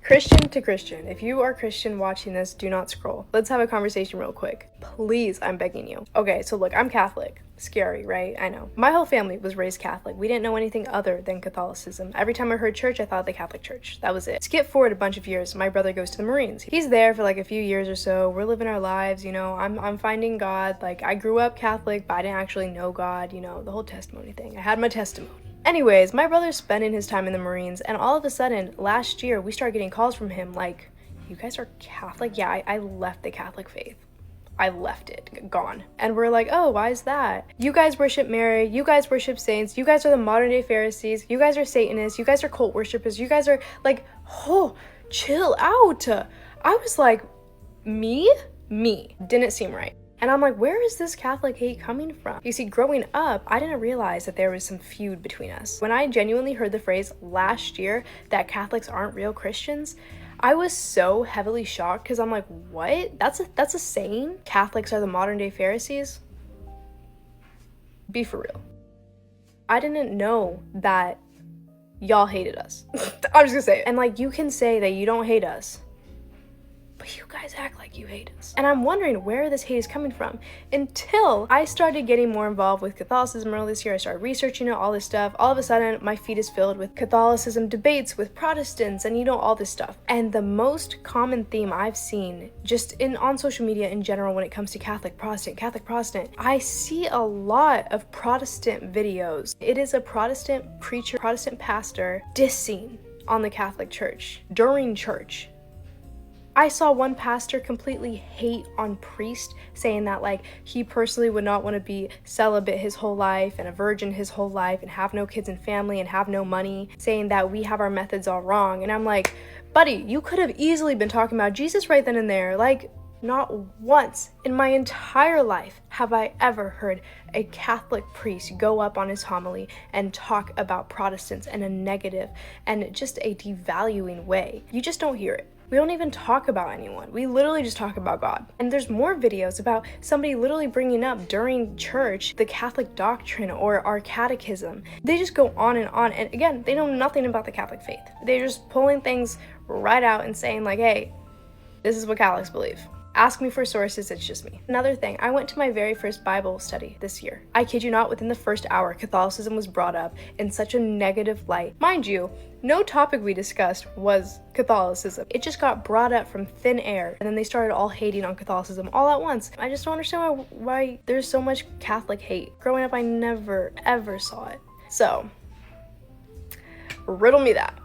Christian to Christian, if you are Christian watching this, do not scroll. Let's have a conversation real quick. Please, I'm begging you. Okay, so look, I'm Catholic. Scary, right? I know. My whole family was raised Catholic. We didn't know anything other than Catholicism. Every time I heard church, I thought the Catholic Church. That was it. Skip forward a bunch of years, my brother goes to the Marines. He's there for like a few years or so. We're living our lives, you know, I'm finding God. Like, I grew up Catholic, but I didn't actually know God, you know, the whole testimony thing. I had my testimony. Anyways, my brother's spending his time in the Marines, and all of a sudden, last year, we started getting calls from him like, you guys are Catholic? Yeah, I left the Catholic faith. I left it, gone. And we're like, oh, why is that? You guys worship Mary, you guys worship saints, you guys are the modern day Pharisees, you guys are Satanists, you guys are cult worshippers, you guys are like, oh, chill out. I was like, me? Didn't seem right. And I'm like, where is this Catholic hate coming from? You see, growing up, I didn't realize that there was some feud between us. When I genuinely heard the phrase last year that Catholics aren't real Christians, I was so heavily shocked because I'm like, what? That's a saying? Catholics are the modern day Pharisees? Be for real. I didn't know that y'all hated us. I'm just gonna say it. And like, you can say that you don't hate us, but you guys act like you hate us. And I'm wondering where this hate is coming from until I started getting more involved with Catholicism earlier this year. I started researching it, all this stuff. All of a sudden, my feed is filled with Catholicism debates with Protestants and, you know, all this stuff. And the most common theme I've seen just on social media in general when it comes to Catholic, Protestant, I see a lot of Protestant videos. It is a Protestant preacher, Protestant pastor dissing on the Catholic Church during church. I saw one pastor completely hate on priest, saying that like he personally would not want to be celibate his whole life and a virgin his whole life and have no kids and family and have no money, saying that we have our methods all wrong. And I'm like, buddy, you could have easily been talking about Jesus right then and there. Like, not once in my entire life have I ever heard a Catholic priest go up on his homily and talk about Protestants in a negative and just a devaluing way. You just don't hear it. We don't even talk about anyone. We literally just talk about God. And there's more videos about somebody literally bringing up during church the Catholic doctrine or our catechism. They just go on. And again, they know nothing about the Catholic faith. They're just pulling things right out and saying like, hey, this is what Catholics believe. Ask me for sources, it's just me. Another thing, I went to my very first Bible study this year. I kid you not, within the first hour, Catholicism was brought up in such a negative light. Mind you, no topic we discussed was Catholicism. It just got brought up from thin air, and then they started all hating on Catholicism all at once. I just don't understand why there's so much Catholic hate. Growing up, I never, ever saw it. So, riddle me that.